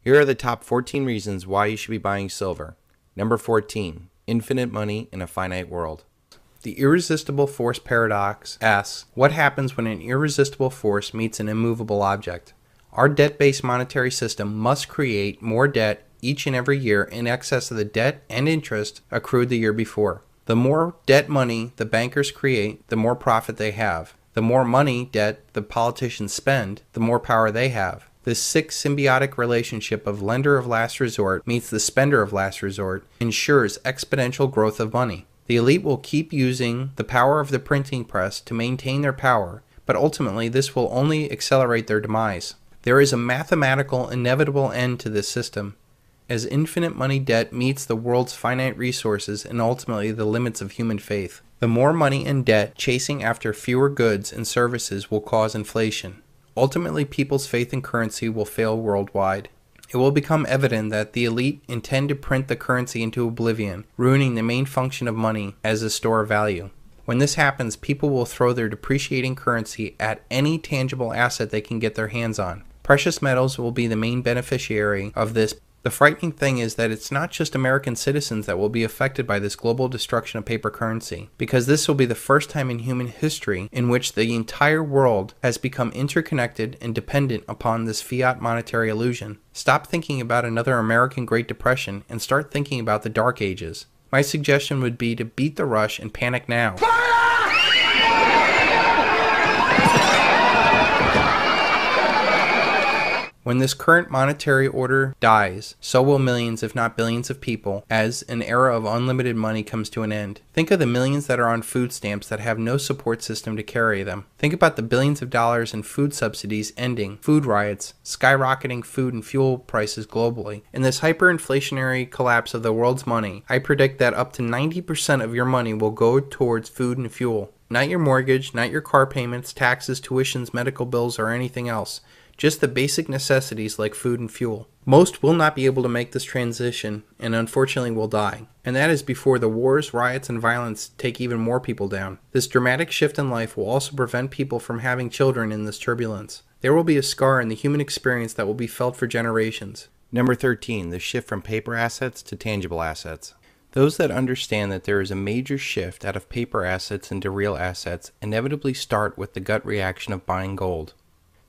Here are the top 14 reasons why you should be buying silver. Number 14. Infinite money in a finite world. The irresistible force paradox asks, what happens when an irresistible force meets an immovable object? Our debt-based monetary system must create more debt each and every year in excess of the debt and interest accrued the year before. The more debt money the bankers create, the more profit they have. The more money debt the politicians spend, the more power they have. This sick symbiotic relationship of lender of last resort meets the spender of last resort ensures exponential growth of money. The elite will keep using the power of the printing press to maintain their power, but ultimately this will only accelerate their demise. There is a mathematical inevitable end to this system, as infinite money debt meets the world's finite resources and ultimately the limits of human faith. The more money and debt chasing after fewer goods and services will cause inflation. Ultimately, people's faith in currency will fail worldwide. It will become evident that the elite intend to print the currency into oblivion, ruining the main function of money as a store of value. When this happens, people will throw their depreciating currency at any tangible asset they can get their hands on. Precious metals will be the main beneficiary of this. The frightening thing is that it's not just American citizens that will be affected by this global destruction of paper currency, because this will be the first time in human history in which the entire world has become interconnected and dependent upon this fiat monetary illusion. Stop thinking about another American Great Depression and start thinking about the Dark Ages. My suggestion would be to beat the rush and panic now. When this current monetary order dies, so will millions if not billions of people as an era of unlimited money comes to an end. Think of the millions that are on food stamps that have no support system to carry them. Think about the billions of dollars in food subsidies ending, food riots, skyrocketing food and fuel prices globally. In this hyperinflationary collapse of the world's money, I predict that up to 90% of your money will go towards food and fuel. Not your mortgage, not your car payments, taxes, tuitions, medical bills, or anything else. Just the basic necessities like food and fuel. Most will not be able to make this transition and unfortunately will die. And that is before the wars, riots, and violence take even more people down. This dramatic shift in life will also prevent people from having children in this turbulence. There will be a scar in the human experience that will be felt for generations. Number 13, the shift from paper assets to tangible assets. Those that understand that there is a major shift out of paper assets into real assets inevitably start with the gut reaction of buying gold.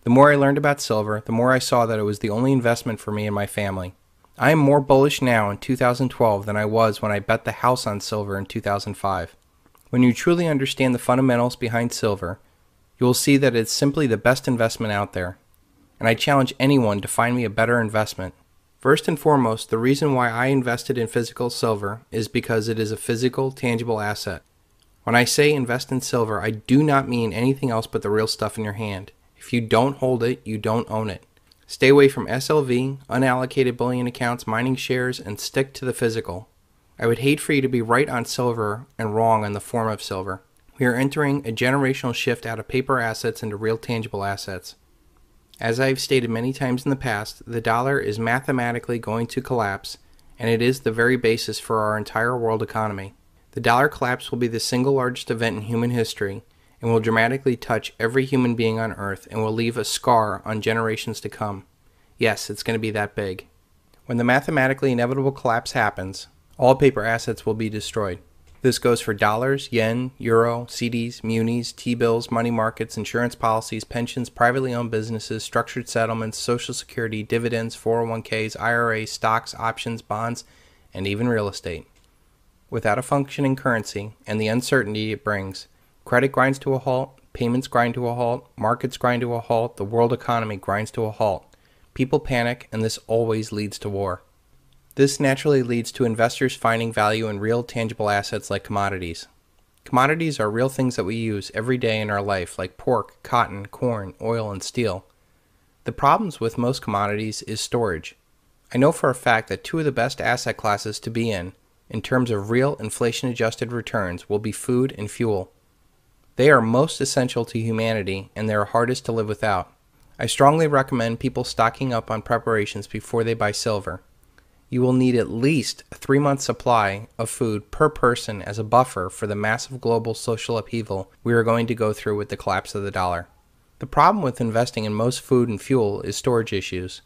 The more I learned about silver, the more I saw that it was the only investment for me and my family. I am more bullish now in 2012 than I was when I bet the house on silver in 2005. When you truly understand the fundamentals behind silver, you will see that it's simply the best investment out there. And I challenge anyone to find me a better investment. First and foremost, the reason why I invested in physical silver is because it is a physical, tangible asset. When I say invest in silver, I do not mean anything else but the real stuff in your hand. If you don't hold it, you don't own it. Stay away from SLV, unallocated bullion accounts, mining shares, and stick to the physical. I would hate for you to be right on silver and wrong on the form of silver. We are entering a generational shift out of paper assets into real tangible assets. As I've stated many times in the past, the dollar is mathematically going to collapse, and it is the very basis for our entire world economy. The dollar collapse will be the single largest event in human history, and will dramatically touch every human being on Earth and will leave a scar on generations to come. Yes, it's going to be that big. When the mathematically inevitable collapse happens, all paper assets will be destroyed. This goes for dollars, yen, euro, CDs, munis, T-bills, money markets, insurance policies, pensions, privately owned businesses, structured settlements, social security, dividends, 401ks, IRAs, stocks, options, bonds, and even real estate. Without a functioning currency and the uncertainty it brings, credit grinds to a halt, payments grind to a halt, markets grind to a halt, the world economy grinds to a halt. People panic, and this always leads to war. This naturally leads to investors finding value in real tangible assets like commodities. Commodities are real things that we use every day in our life, like pork, cotton, corn, oil, and steel. The problems with most commodities is storage. I know for a fact that two of the best asset classes to be in terms of real inflation-adjusted returns, will be food and fuel. They are most essential to humanity, and they are hardest to live without. I strongly recommend people stocking up on preparations before they buy silver. You will need at least a 3-month supply of food per person as a buffer for the massive global social upheaval we are going to go through with the collapse of the dollar. The problem with investing in most food and fuel is storage issues.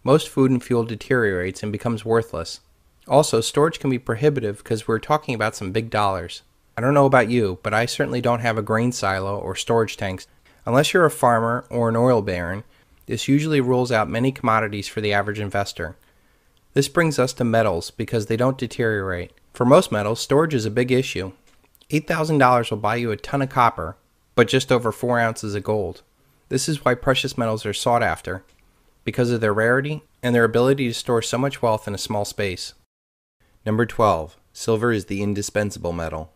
most food and fuel deteriorates and becomes worthless. Also, storage can be prohibitive because we're talking about some big dollars. I don't know about you, but I certainly don't have a grain silo or storage tanks. Unless you're a farmer or an oil baron, this usually rules out many commodities for the average investor. This brings us to metals because they don't deteriorate. For most metals, storage is a big issue. $8,000 will buy you a ton of copper, but just over 4 ounces of gold. This is why precious metals are sought after, because of their rarity and their ability to store so much wealth in a small space. Number 12. Silver is the indispensable metal.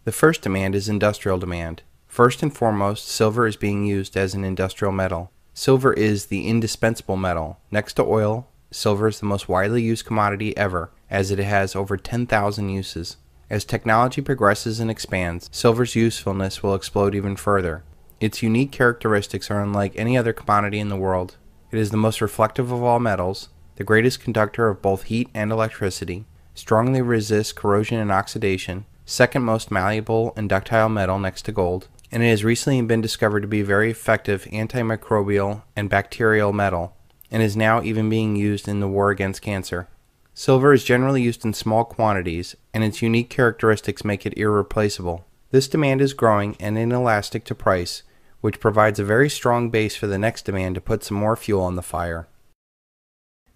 The first demand is industrial demand. First and foremost, silver is being used as an industrial metal. Silver is the indispensable metal. Next to oil, silver is the most widely used commodity ever, as it has over 10,000 uses. As technology progresses and expands, silver's usefulness will explode even further. Its unique characteristics are unlike any other commodity in the world. It is the most reflective of all metals, the greatest conductor of both heat and electricity, strongly resists corrosion and oxidation, second most malleable and ductile metal next to gold, and it has recently been discovered to be a very effective antimicrobial and bacterial metal, and is now even being used in the war against cancer. Silver is generally used in small quantities, and its unique characteristics make it irreplaceable. This demand is growing and inelastic to price, which provides a very strong base for the next demand to put some more fuel on the fire.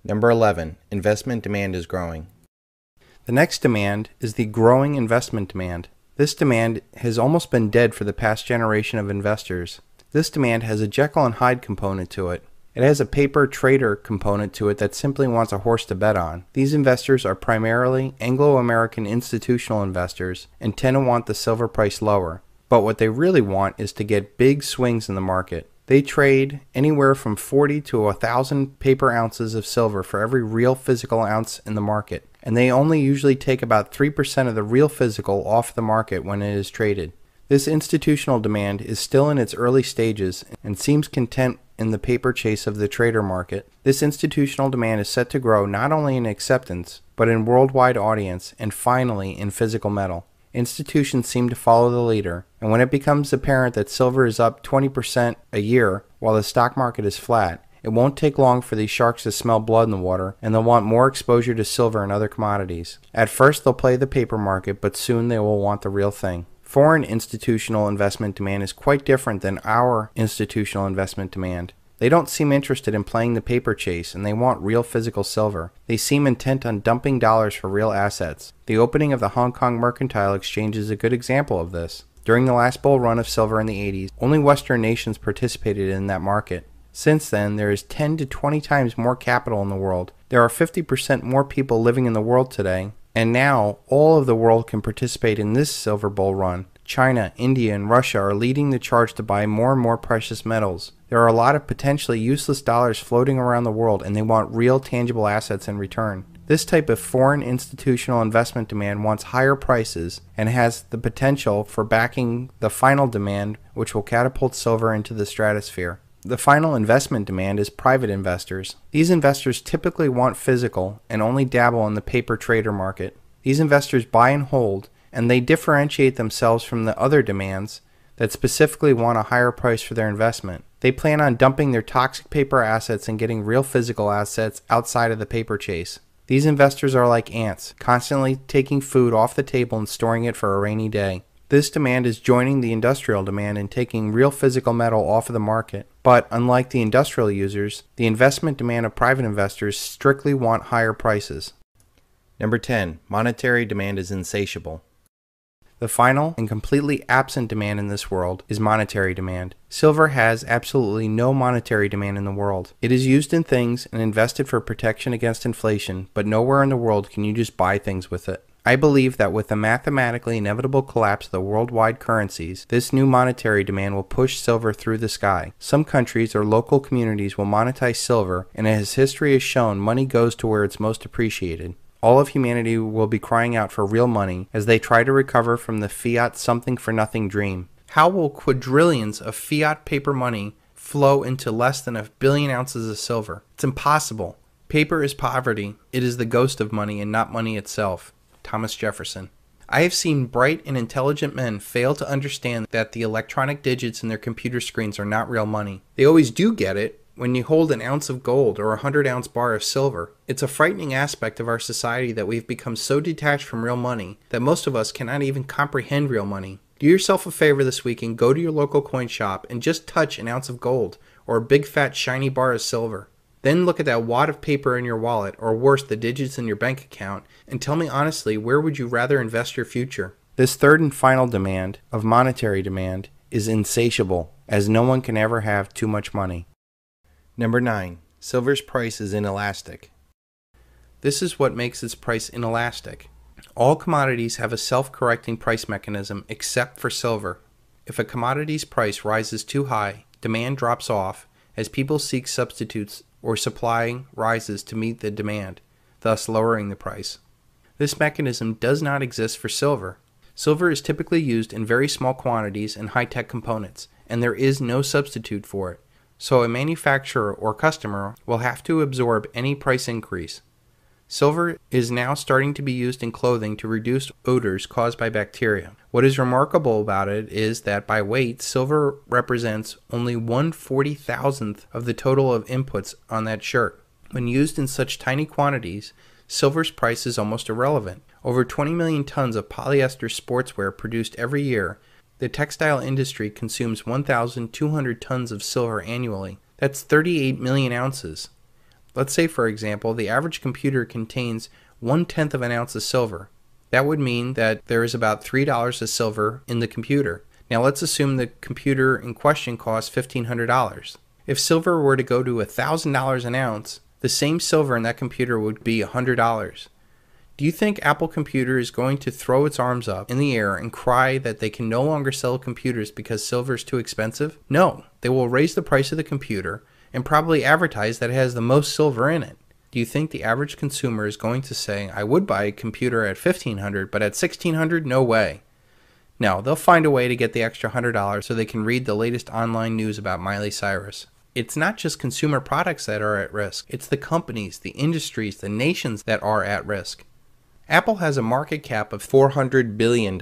Number 11. Investment demand is growing. The next demand is the growing investment demand. This demand has almost been dead for the past generation of investors. This demand has a Jekyll and Hyde component to it. It has a paper trader component to it that simply wants a horse to bet on. These investors are primarily Anglo-American institutional investors and tend to want the silver price lower. But what they really want is to get big swings in the market. They trade anywhere from 40 to 1,000 paper ounces of silver for every real physical ounce in the market, and they only usually take about 3% of the real physical off the market when it is traded. This institutional demand is still in its early stages and seems content in the paper chase of the trader market. This institutional demand is set to grow not only in acceptance, but in worldwide audience and finally in physical metal. Institutions seem to follow the leader, and when it becomes apparent that silver is up 20% a year while the stock market is flat, it won't take long for these sharks to smell blood in the water, and they'll want more exposure to silver and other commodities. At first they'll play the paper market, but soon they will want the real thing. Foreign institutional investment demand is quite different than our institutional investment demand. They don't seem interested in playing the paper chase, and they want real physical silver. They seem intent on dumping dollars for real assets. The opening of the Hong Kong Mercantile Exchange is a good example of this. During the last bull run of silver in the 80s, only Western nations participated in that market. Since then, there is 10 to 20 times more capital in the world. There are 50% more people living in the world today, and now all of the world can participate in this silver bull run. China, India, and Russia are leading the charge to buy more and more precious metals. There are a lot of potentially useless dollars floating around the world, and they want real tangible assets in return. This type of foreign institutional investment demand wants higher prices and has the potential for backing the final demand, which will catapult silver into the stratosphere. The final investment demand is private investors. These investors typically want physical and only dabble in the paper trader market. These investors buy and hold, and they differentiate themselves from the other demands that specifically want a higher price for their investment. They plan on dumping their toxic paper assets and getting real physical assets outside of the paper chase. These investors are like ants, constantly taking food off the table and storing it for a rainy day. This demand is joining the industrial demand and taking real physical metal off of the market. But unlike the industrial users, the investment demand of private investors strictly want higher prices. Number 10. Monetary demand is insatiable. The final and completely absent demand in this world is monetary demand. Silver has absolutely no monetary demand in the world. It is used in things and invested for protection against inflation, but nowhere in the world can you just buy things with it. I believe that with the mathematically inevitable collapse of the worldwide currencies, this new monetary demand will push silver through the sky. Some countries or local communities will monetize silver, and as history has shown, money goes to where it's most appreciated. All of humanity will be crying out for real money as they try to recover from the fiat something-for-nothing dream. How will quadrillions of fiat paper money flow into less than 1 billion ounces of silver? It's impossible. Paper is poverty. It is the ghost of money and not money itself. Thomas Jefferson. I have seen bright and intelligent men fail to understand that the electronic digits in their computer screens are not real money. They always do get it, when you hold an ounce of gold or a 100-ounce bar of silver. It's a frightening aspect of our society that we've become so detached from real money that most of us cannot even comprehend real money. Do yourself a favor this week and go to your local coin shop and just touch an ounce of gold or a big fat shiny bar of silver. Then look at that wad of paper in your wallet, or worse, the digits in your bank account, and tell me honestly, where would you rather invest your future? This third and final demand of monetary demand is insatiable, as no one can ever have too much money. Number 9. Silver's price is inelastic. This is what makes its price inelastic. All commodities have a self-correcting price mechanism except for silver. If a commodity's price rises too high, demand drops off as people seek substitutes or supply rises to meet the demand, thus lowering the price. This mechanism does not exist for silver. Silver is typically used in very small quantities and high-tech components, and there is no substitute for it. So a manufacturer or customer will have to absorb any price increase. Silver is now starting to be used in clothing to reduce odors caused by bacteria. What is remarkable about it is that by weight, silver represents only 1/40,000th of the total of inputs on that shirt. When used in such tiny quantities, silver's price is almost irrelevant. Over 20 million tons of polyester sportswear produced every year. The textile industry consumes 1,200 tons of silver annually. That's 38 million ounces. Let's say, for example, the average computer contains 1/10 of an ounce of silver. That would mean that there is about $3 of silver in the computer. Now let's assume the computer in question costs $1,500. If silver were to go to $1,000 an ounce, the same silver in that computer would be $100. Do you think Apple Computer is going to throw its arms up in the air and cry that they can no longer sell computers because silver is too expensive? No, they will raise the price of the computer and probably advertise that it has the most silver in it. Do you think the average consumer is going to say, I would buy a computer at $1,500, but at $1,600, no way? No, they'll find a way to get the extra $100 so they can read the latest online news about Miley Cyrus. It's not just consumer products that are at risk. It's the companies, the industries, the nations that are at risk. Apple has a market cap of $400 billion.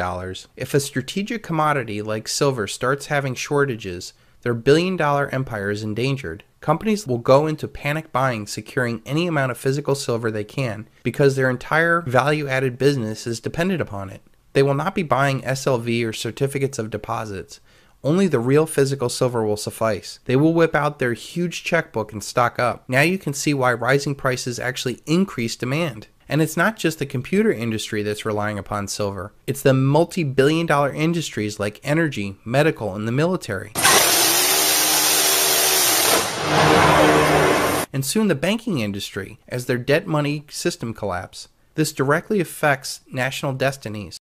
If a strategic commodity like silver starts having shortages, their billion-dollar empire is endangered. Companies will go into panic buying, securing any amount of physical silver they can because their entire value-added business is dependent upon it. They will not be buying SLV or certificates of deposits. Only the real physical silver will suffice. They will whip out their huge checkbook and stock up. Now you can see why rising prices actually increase demand. And it's not just the computer industry that's relying upon silver. It's the multi-billion-dollar industries like energy, medical, and the military. And soon the banking industry, as their debt money system collapse. This directly affects national destinies.